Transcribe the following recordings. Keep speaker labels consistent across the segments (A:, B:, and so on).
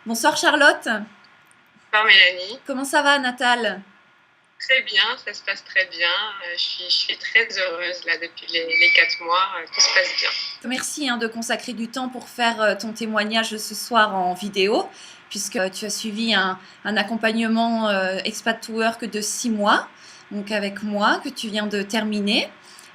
A: Bonsoir Charlotte,
B: Par Mélanie.
A: comment ça va Natal?
B: Très bien, ça se passe très bien. Je suis très heureuse là depuis les 4 mois. Tout se passe bien.
A: Merci de consacrer du temps pour faire ton témoignage ce soir en vidéo, puisque tu as suivi un accompagnement Expat to Work de 6 mois, donc avec moi, que tu viens de terminer.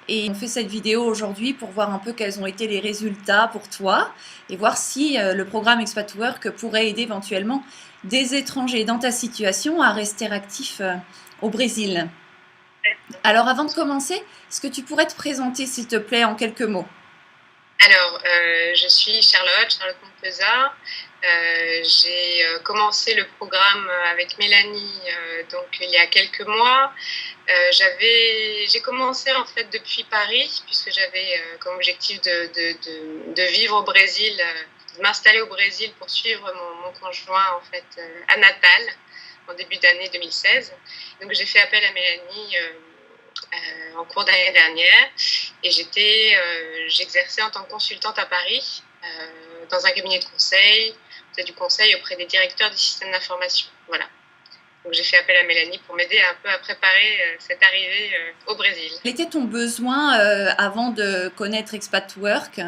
A: Et on fait cette vidéo aujourd'hui pour voir un peu quels ont été les résultats pour toi et voir si le programme Expat to Work pourrait aider éventuellement des étrangers dans ta situation à rester actifs au Brésil. Alors avant de commencer, est-ce que tu pourrais te présenter s'il te plaît en quelques mots?
B: Alors, je suis Charlotte Montpezat. J'ai commencé le programme avec Mélanie donc il y a quelques mois. J'ai commencé en fait depuis Paris puisque j'avais comme objectif de vivre au Brésil, de m'installer au Brésil pour suivre mon conjoint en fait à Natal en début d'année 2016. Donc j'ai fait appel à Mélanie en cours d'année dernière et j'exerçais en tant que consultante à Paris dans un cabinet de conseil. On faisait du conseil auprès des directeurs des systèmes d'information. Voilà. Donc j'ai fait appel à Mélanie pour m'aider un peu à préparer cette arrivée au Brésil.
A: Quel était ton besoin avant de connaître Expat to Work?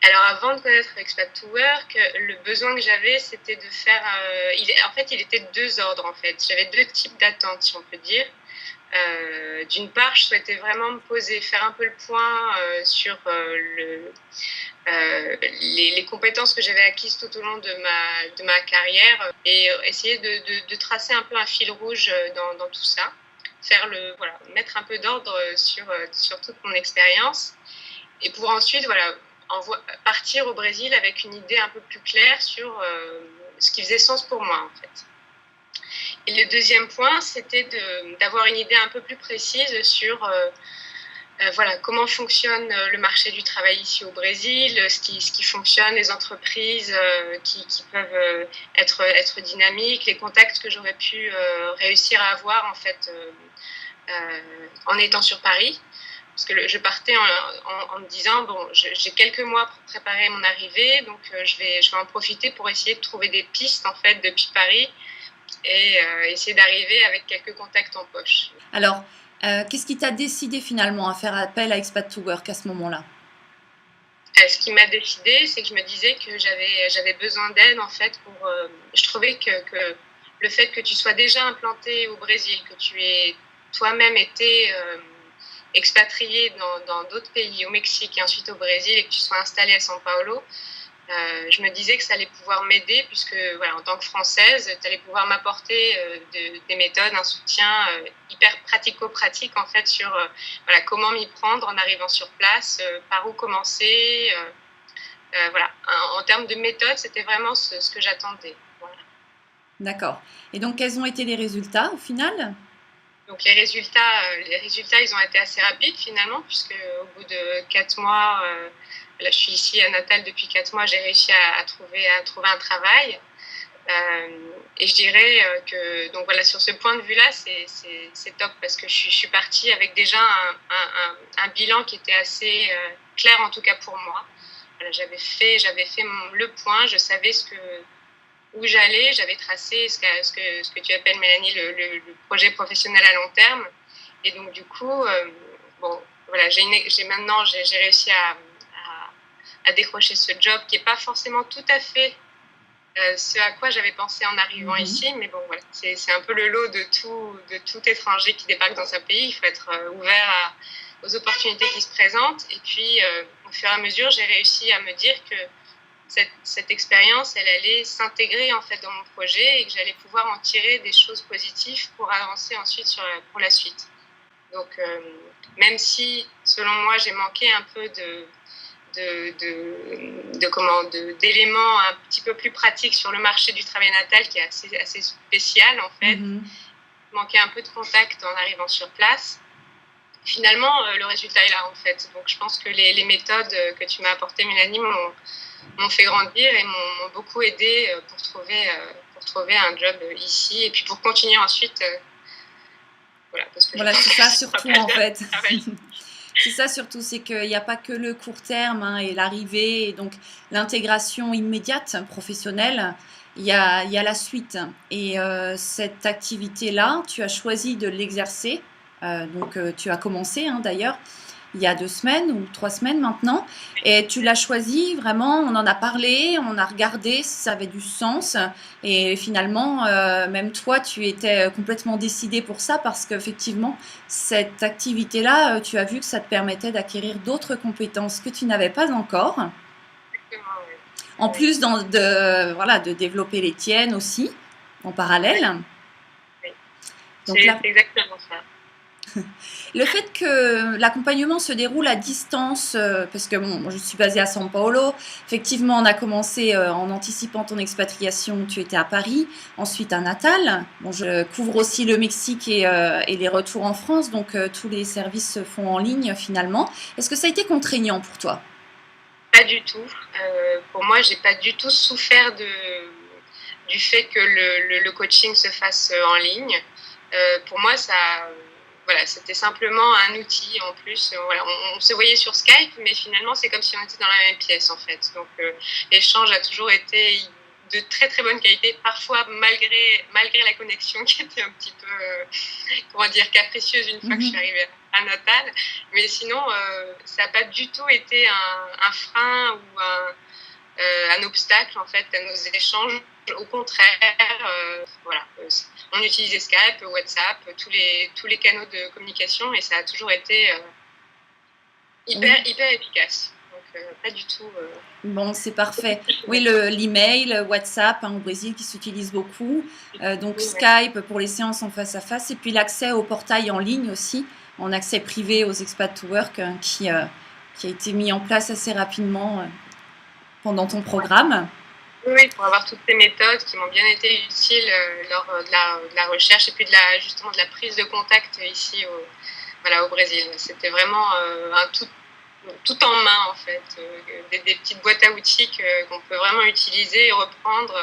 B: Alors avant de connaître Expat to Work, le besoin que j'avais, c'était de faire... en fait, il était de deux ordres en fait. J'avais deux types d'attentes, si on peut dire. D'une part, je souhaitais vraiment me poser, faire un peu le point sur les compétences que j'avais acquises tout au long de ma carrière et essayer de tracer un peu un fil rouge dans tout ça, mettre un peu d'ordre sur toute mon expérience et pour ensuite partir au Brésil avec une idée un peu plus claire sur ce qui faisait sens pour moi en fait. Et le deuxième point, c'était d'avoir une idée un peu plus précise sur comment fonctionne le marché du travail ici au Brésil, ce qui fonctionne, les entreprises qui peuvent être dynamiques, les contacts que j'aurais pu réussir à avoir en fait en étant sur Paris. Parce que je partais en me disant, bon, j'ai quelques mois pour préparer mon arrivée, donc je vais en profiter pour essayer de trouver des pistes en fait depuis Paris et essayer d'arriver avec quelques contacts en poche.
A: Alors, qu'est-ce qui t'a décidé finalement à faire appel à Expat to Work à ce moment-là?
B: Ce qui m'a décidé, c'est que je me disais que j'avais besoin d'aide en fait je trouvais que le fait que tu sois déjà implanté au Brésil, que tu aies toi-même été expatrié dans d'autres pays, au Mexique et ensuite au Brésil, et que tu sois installé à São Paulo, je me disais que ça allait pouvoir m'aider puisque en tant que Française, tu allais pouvoir m'apporter des méthodes, un soutien hyper pratico-pratique en fait sur comment m'y prendre en arrivant sur place, par où commencer. En termes de méthode, c'était vraiment ce que j'attendais. Voilà.
A: D'accord. Et donc, quels ont été les résultats au final?
B: Donc les résultats, ils ont été assez rapides finalement, puisque au bout de 4 mois, là je suis ici à Natal depuis 4 mois, j'ai réussi à trouver un travail. Et je dirais que donc voilà, sur ce point de vue-là, c'est top parce que je suis partie avec déjà un bilan qui était assez clair en tout cas pour moi. Voilà, j'avais fait le point, je savais où j'allais, j'avais tracé ce que tu appelles, Mélanie, le projet professionnel à long terme. Et donc, du coup, j'ai réussi à décrocher ce job qui n'est pas forcément tout à fait ce à quoi j'avais pensé en arrivant ici. Mais bon, voilà, c'est un peu le lot de tout étranger qui débarque dans un pays. Il faut être ouvert aux opportunités qui se présentent. Et puis, au fur et à mesure, j'ai réussi à me dire que cette expérience, elle allait s'intégrer en fait dans mon projet et que j'allais pouvoir en tirer des choses positives pour avancer ensuite pour la suite. Donc, même si, selon moi, j'ai manqué un peu d'éléments un petit peu plus pratiques sur le marché du travail natal qui est assez spécial en fait, manqué un peu de contact en arrivant sur place. Finalement, le résultat est là en fait. Donc, je pense que les méthodes que tu m'as apportées, Mélanie, m'ont fait grandir et m'ont beaucoup aidé pour trouver un job ici et puis pour continuer ensuite.
A: Voilà, c'est ça surtout en fait. C'est ça surtout, c'est qu'il n'y a pas que le court terme hein, et l'arrivée, et donc l'intégration immédiate professionnelle, il y a la suite. Et cette activité-là, tu as choisi de l'exercer, tu as commencé hein, d'ailleurs, il y a 2 semaines ou 3 semaines maintenant, et tu l'as choisi vraiment, on en a parlé, on a regardé si ça avait du sens, et finalement, même toi, tu étais complètement décidé pour ça, parce qu'effectivement, cette activité-là, tu as vu que ça te permettait d'acquérir d'autres compétences que tu n'avais pas encore,
B: Exactement, ouais.
A: en
B: Ouais,
A: plus voilà, de développer les tiennes aussi, en
B: ouais,
A: parallèle.
B: ouais.
A: Donc là,
B: C'est exactement ça.
A: le fait que l'accompagnement se déroule à distance, parce que bon, moi, je suis basée à São Paulo, effectivement, on a commencé en anticipant ton expatriation, tu étais à Paris, ensuite à Natal. Bon, je couvre aussi le Mexique et les retours en France, donc tous les services se font en ligne finalement. Est-ce que ça a été contraignant pour toi?
B: Pas du tout. Pour moi, j'ai pas du tout souffert du fait que le coaching se fasse en ligne. Pour moi, voilà, c'était simplement un outil en plus. Voilà, on se voyait sur Skype, mais finalement, c'est comme si on était dans la même pièce en fait. Donc, l'échange a toujours été de très très bonne qualité, parfois malgré la connexion qui était un petit peu, comment dire, capricieuse une fois que je suis arrivée à Natal. Mais sinon, ça n'a pas du tout été un frein ou un obstacle en fait à nos échanges. Au contraire, voilà, on utilisait Skype, WhatsApp, tous les canaux de communication et ça a toujours été
A: Oui.
B: hyper efficace. Donc, pas du tout.
A: Bon, c'est parfait. Oui, l'email, WhatsApp hein, au Brésil qui s'utilise beaucoup. Donc
B: Oui,
A: Skype pour les séances en face à face. Et puis l'accès au portail en ligne aussi, en accès privé aux expats to work qui a été mis en place assez rapidement pendant ton programme.
B: oui, pour avoir toutes ces méthodes qui m'ont bien été utiles lors de la recherche et puis justement de la prise de contact ici voilà, au Brésil. C'était vraiment un tout en main en fait, des petites boîtes à outils qu'on peut vraiment utiliser et reprendre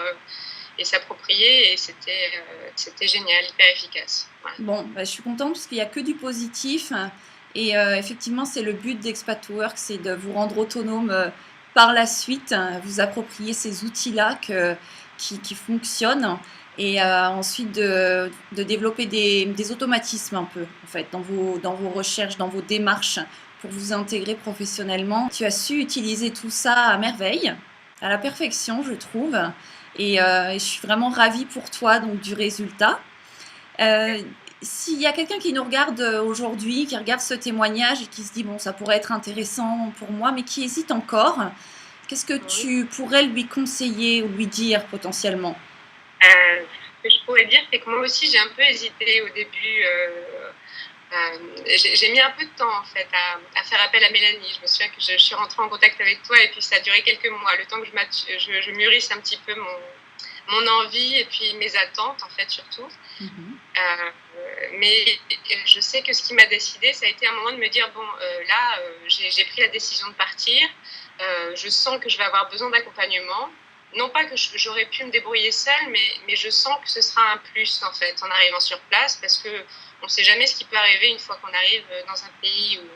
B: et s'approprier et c'était génial, hyper efficace. Voilà.
A: Bon, bah, je suis contente parce qu'il n'y a que du positif. Et effectivement, c'est le but d'Expat to Work, c'est de vous rendre autonome par la suite, vous approprier ces outils-là qui fonctionnent et ensuite de développer des automatismes un peu, en fait, dans vos recherches, dans vos démarches pour vous intégrer professionnellement. Tu as su utiliser tout ça à merveille, à la perfection, je trouve. Et je suis vraiment ravie pour toi donc, du résultat. Euh, S'il y a quelqu'un qui nous regarde aujourd'hui, qui regarde ce témoignage et qui se dit bon, ça pourrait être intéressant pour moi, mais qui hésite encore, qu'est-ce que
B: Oui.
A: tu pourrais lui conseiller ou lui dire potentiellement?
B: Ce que je pourrais dire, c'est que moi aussi j'ai un peu hésité au début. J'ai mis un peu de temps en fait à faire appel à Mélanie. Je me souviens que je suis rentrée en contact avec toi et puis ça a duré quelques mois, le temps que je mûrisse un petit peu mon envie et puis mes attentes en fait surtout. Mais je sais que ce qui m'a décidé, ça a été un moment de me dire bon, là, j'ai pris la décision de partir. Je sens que je vais avoir besoin d'accompagnement. Non pas que j'aurais pu me débrouiller seule, mais je sens que ce sera un plus en fait en arrivant sur place parce que on ne sait jamais ce qui peut arriver une fois qu'on arrive dans un pays où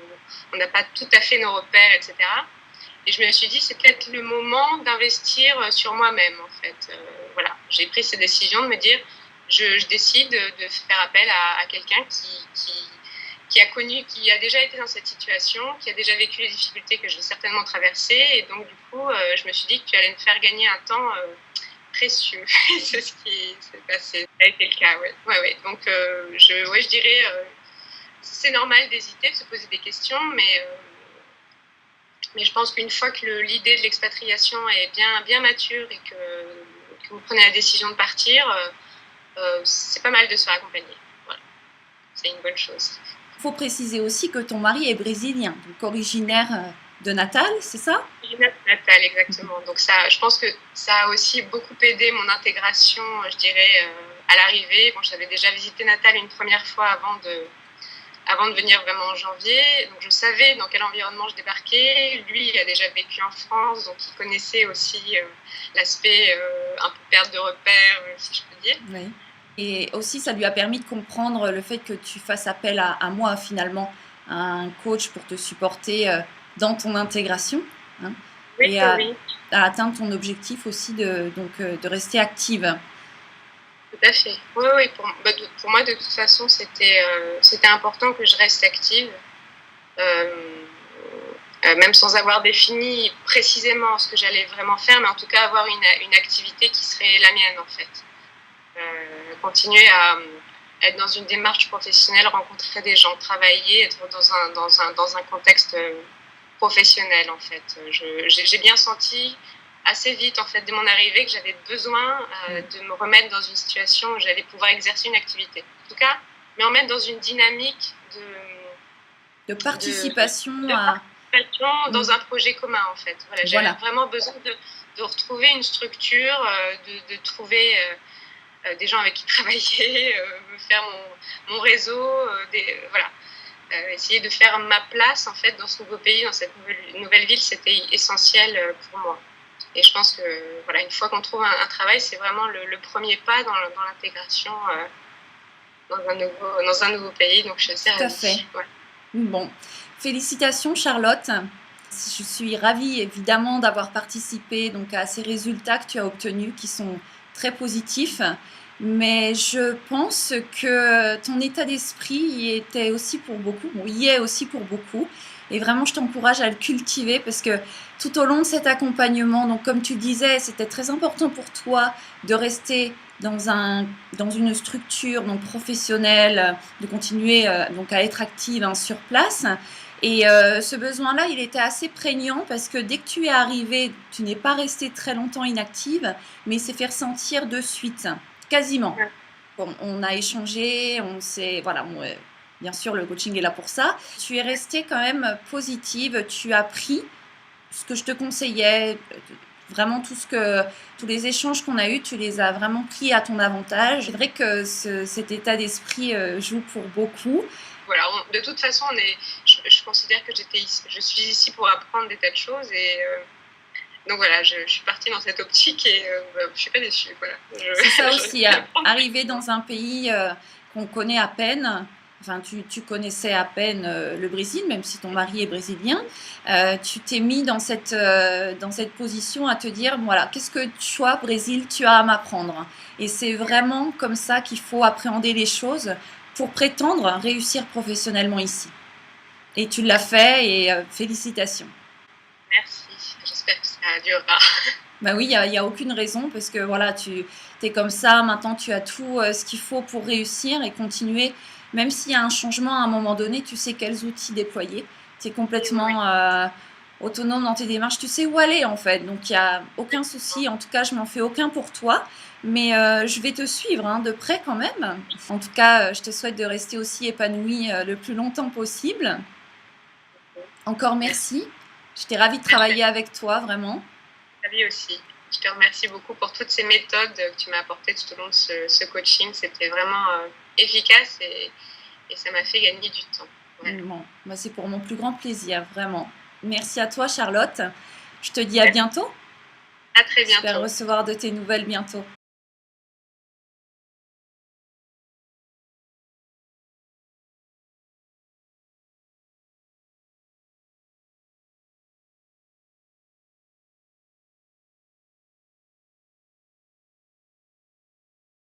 B: on n'a pas tout à fait nos repères, etc. Et je me suis dit, c'est peut-être le moment d'investir sur moi-même, en fait. Voilà, j'ai pris cette décision de me dire, je décide de faire appel à quelqu'un qui a connu, qui a déjà été dans cette situation, qui a déjà vécu les difficultés que je vais certainement traverser. Et donc, du coup, je me suis dit que tu allais me faire gagner un temps précieux. C'est ce qui s'est passé. Ça a été le cas, ouais. Ouais. Donc, je dirais, c'est normal d'hésiter, de se poser des questions, mais je pense qu'une fois que l'idée de l'expatriation est bien mature et que vous prenez la décision de partir, c'est pas mal de se faire accompagner. Voilà. C'est une bonne chose.
A: Il faut préciser aussi que ton mari est brésilien, donc originaire de Natal, c'est ça?
B: Originaire de Natal, exactement. Donc ça, je pense que ça a aussi beaucoup aidé mon intégration, je dirais, à l'arrivée. Bon, j'avais déjà visité Natal une première fois avant de venir vraiment en janvier. Donc je savais dans quel environnement je débarquais. Lui, il a déjà vécu en France, donc il connaissait aussi l'aspect un peu perte de repères, si je peux dire.
A: Oui. Et aussi, ça lui a permis de comprendre le fait que tu fasses appel à moi finalement un coach pour te supporter dans ton intégration, hein,
B: Oui,
A: et
B: oui,
A: à atteindre ton objectif aussi de rester active.
B: tout à fait. Oui, oui, pour moi, de toute façon, c'était important que je reste active, euh, même sans avoir défini précisément ce que j'allais vraiment faire, mais en tout cas avoir une activité qui serait la mienne, en fait. Continuer à être dans une démarche professionnelle, rencontrer des gens, travailler, être dans un contexte professionnel, en fait. J'ai bien senti assez vite, en fait, dès mon arrivée, que j'avais besoin de me remettre dans une situation où j'allais pouvoir exercer une activité. En tout cas, me remettre dans une dynamique
A: de participation
B: dans un projet commun, en fait. Voilà, j'avais vraiment besoin de retrouver une structure, de trouver des gens avec qui travailler, me faire mon réseau, voilà. Essayer de faire ma place, en fait, dans ce nouveau pays, dans cette nouvelle ville, c'était essentiel pour moi. Et je pense que, voilà, une fois qu'on trouve un travail, c'est vraiment le premier pas dans l'intégration dans un nouveau pays. Donc, je suis assez ravie.
A: Tout à fait.
B: Ouais.
A: Bon, félicitations Charlotte. Je suis ravie évidemment d'avoir participé donc à ces résultats que tu as obtenus qui sont très positifs. Mais je pense que ton état d'esprit y était aussi pour beaucoup, y est aussi pour beaucoup. Et vraiment, je t'encourage à le cultiver parce que tout au long de cet accompagnement, donc comme tu disais, c'était très important pour toi de rester dans une structure donc professionnelle, de continuer donc à être active sur place. Et ce besoin-là, il était assez prégnant parce que dès que tu es arrivée, tu n'es pas restée très longtemps inactive, mais il s'est fait ressentir de suite, quasiment. Bon, on a échangé, voilà, bien sûr, le coaching est là pour ça. Tu es restée quand même positive, tu as pris ce que je te conseillais, vraiment tous les échanges qu'on a eus, tu les as vraiment pris à ton avantage. C'est vrai que cet état d'esprit joue pour beaucoup.
B: Voilà, de toute façon, je considère que je suis ici pour apprendre des tas de choses et donc voilà, je suis partie dans cette optique et je suis pas déçue. Voilà.
A: C'est ça aussi, arriver dans un pays qu'on connaît à peine. Enfin, tu connaissais à peine le Brésil, même si ton mari est brésilien. Tu t'es mis dans cette position à te dire, voilà, qu'est-ce que toi, Brésil, tu as à m'apprendre? Et c'est vraiment comme ça qu'il faut appréhender les choses pour prétendre réussir professionnellement ici. Et tu l'as fait et félicitations.
B: Merci, j'espère que ça durera.
A: Bah oui, il y a aucune raison parce que voilà, tu es comme ça, maintenant tu as tout ce qu'il faut pour réussir et continuer. Même s'il y a un changement à un moment donné, tu sais quels outils déployer. Tu es complètement autonome dans tes démarches, tu sais où aller en fait. Donc il n'y a aucun souci, en tout cas je m'en fais aucun pour toi. Mais je vais te suivre de près quand même. En tout cas, je te souhaite de rester aussi épanouie le plus longtemps possible. Encore merci. J'étais ravie de travailler avec toi, vraiment.
B: Ravie aussi. Je te remercie beaucoup pour toutes ces méthodes que tu m'as apportées tout au long de ce coaching. C'était vraiment efficace et ça m'a fait gagner du temps.
A: Ouais. Bon, moi, c'est pour mon plus grand plaisir, vraiment. Merci à toi, Charlotte. Je te dis à bientôt.
B: À très bientôt.
A: J'espère recevoir de tes nouvelles bientôt.